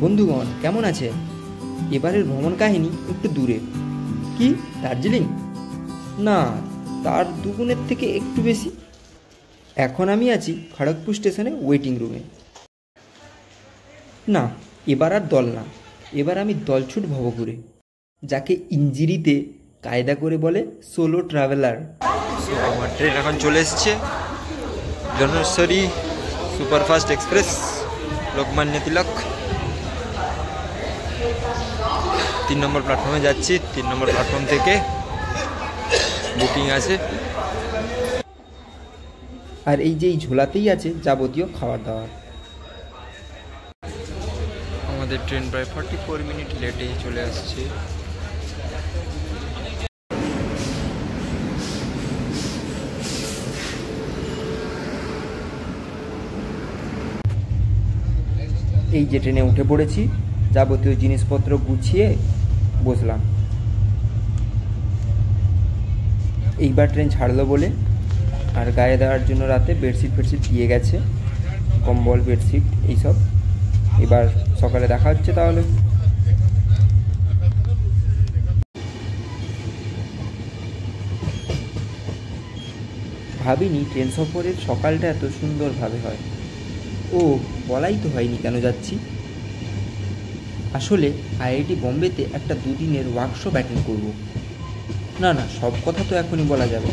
বন্ধুগণ কেমন আছে? এবারের ভ্রমণ কাহিনী একটু দূরে। কি দার্জিলিং? না, তার দুগুণের থেকে একটু বেশি। এখন আমি আছি খড়গপুর স্টেশনে ওয়েটিং রুমে। না, এবার আর দল না, এবার আমি দলছুট ভবঘুরে, যাকে ইঞ্জিরিতে কায়দা করে বলে সোলো ট্রাভেলার। আমার ট্রেন এখন চলে এসছে, জনশ্বরী সুপারফাস্ট এক্সপ্রেস, লোকমান্য তিলক। 3 নম্বর প্ল্যাটফর্মে যাচ্ছি। 3 নম্বর প্ল্যাটফর্ম থেকে বুকিং আছে। আর এই যে এই ঝোলাতেই আছে যাবতীয় খাবার দাবার। আমাদের ট্রেন প্রায় 44 মিনিট লেটেই চলে আসছে। এই যে ট্রেনে উঠে পড়েছি, যাবতীয় জিনিসপত্র গুছিয়ে বসলাম। এইবার ট্রেন ছাড়লো বলে আর গায়ে দেওয়ার জন্য রাতে বেডশিট ফেডশিট দিয়ে গেছে, কম্বল বেডশিট এইসব। এবার সকালে দেখা হচ্ছে তাহলে। ভাবিনি ট্রেন সফরের সকালটা এত সুন্দরভাবে হয়। ও বলাই তো হয়নি কেন যাচ্ছি। আসলে আইআইটি বোম্বেতে একটা 2 দিনের ওয়ার্কশপ অ্যাটেন্ড করব। না না, সব কথা তো এখনই বলা যাবে,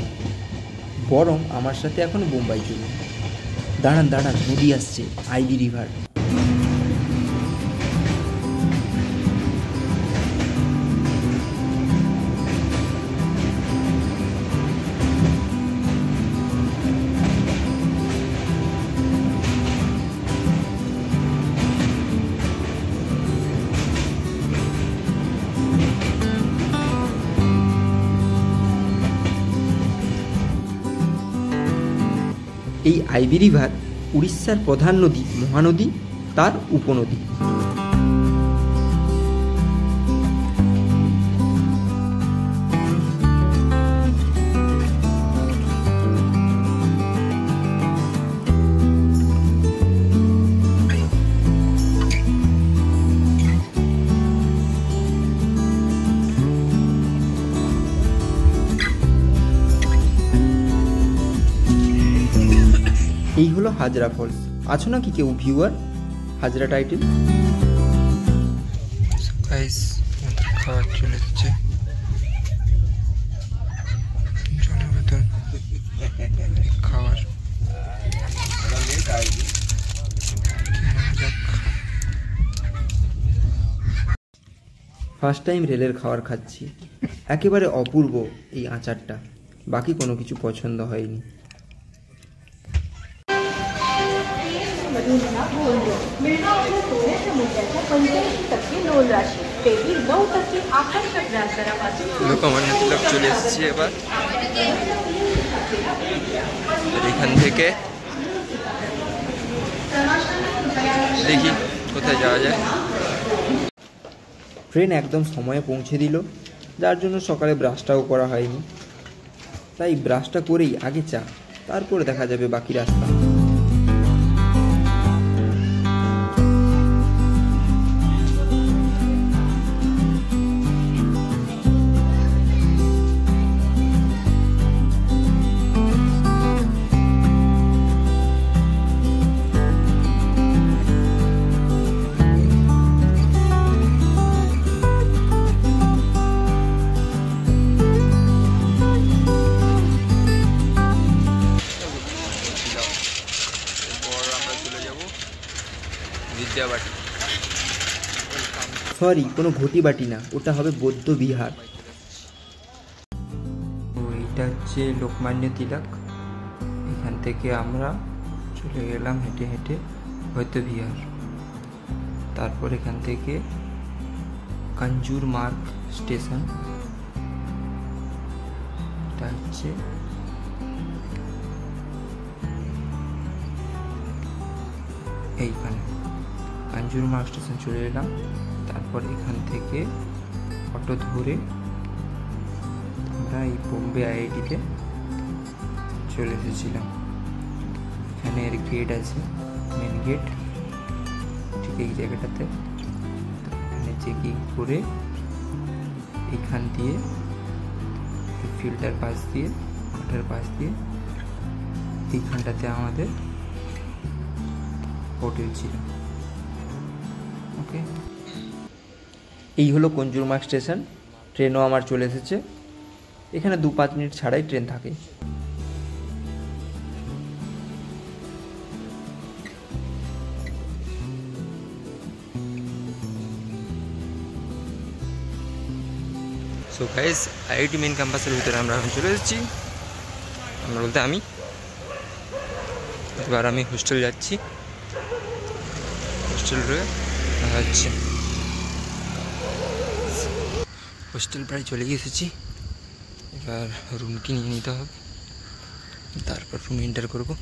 বরং আমার সাথে এখন বোম্বাই চলুন। দাঁড়ান দাঁড়ান, নদী আসছে, আইভি রিভার। এই আইভি রিভার উড়িষ্যার প্রধান নদী মহানদী, তার উপনদী। এই হলো হাজরা ফলস। আছো নাকি কেউ ভিউয়ার? হাজরা টাইটেল। গাইস খাওয়ার চলে যাচ্ছে, জলের বোতল খাওয়ার। ফার্স্ট টাইম রেলের খাবার খাচ্ছি, একেবারে অপূর্ব এই আচারটা। বাকি কোনো কিছু পছন্দ হয়নি। লোকমান্য তিলক চলে এসেছি এবার। এখান থেকে দেখি কোথায় যাওয়া যায়। ট্রেন একদম সময়ে পৌঁছে দিল, যার জন্য সকালে ব্রাশটাও করা হয়নি। তাই ব্রাশটা করেই আগে চা, তারপরে দেখা যাবে বাকি রাস্তা। সরি, কোনো ঘটি বাটি না, ওটা হবে বৌদ্ধ বিহার। এইটা হচ্ছে লোকমান্য তিলক। এখান থেকে আমরা চলে গেলাম হেঁটে হেঁটে বৌদ্ধ বিহার। তারপর এখান থেকে কাঞ্জুর মার্গ স্টেশন। এটা হচ্ছে এইখানে কাঞ্জুর মার্গ স্টেশন চলে এলাম। তারপর এখান থেকে অটো ধরে আমরা এই বোম্বে আইআইটিতে চলে এসেছিলাম। এখানে এর গেট আছে, মেন গেট ঠিক এই জায়গাটাতে। চেকিং করে এখান দিয়ে ফিল্টার পাস দিয়ে কাঠের পাশ দিয়ে এইখানটাতে আমাদের হোটেল ছিল। ওকে, এই হলো কঞ্জুরমার্গ স্টেশন। ট্রেনও আমার চলে এসেছে। এখানে 2-5 মিনিট ছাড়াই ট্রেন থাকে। সো গাইস, আইআইটি মেন ক্যাম্পাসের ভিতরে আমরা এখন চলে এসেছি। আমরা বলতে আমি এবার আমি হোস্টেল যাচ্ছি। হোস্টেল রয়ে যাচ্ছি। হোস্টেল প্রায় চলে এসেছি। এবার রুমকে নিয়ে নিতে হবে, তারপর রুম এন্টার করবো।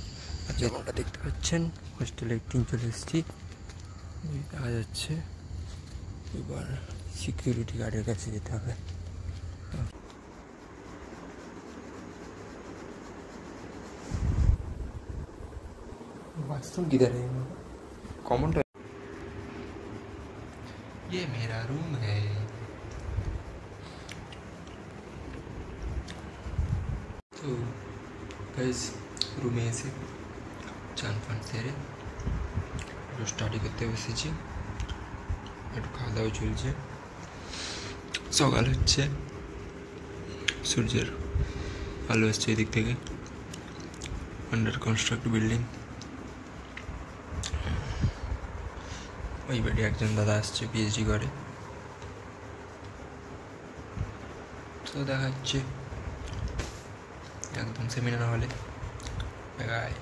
যেমনটা দেখতে পাচ্ছেন হোস্টেলে একদিন চলে এসেছি, দেখা যাচ্ছে। এবার সিকিউরিটি গার্ডের কাছে যেতে হবে। बाथरूम किधर है? Common toilet. ये मेरा रूम है। तो गाइस, रूमे এসে চান ফান সেরে একটু স্টাডি করতে বসেছি। একটু খাওয়া দাওয়া চলছে। সকাল হচ্ছে, সূর্যের আলো আসছে এদিক থেকে। Under construct building. ওই বাড়ি একজন দাদা আসছে, পিএইচডি করে। তো দেখা যাচ্ছে একদম সেমিনার হলে। বাই।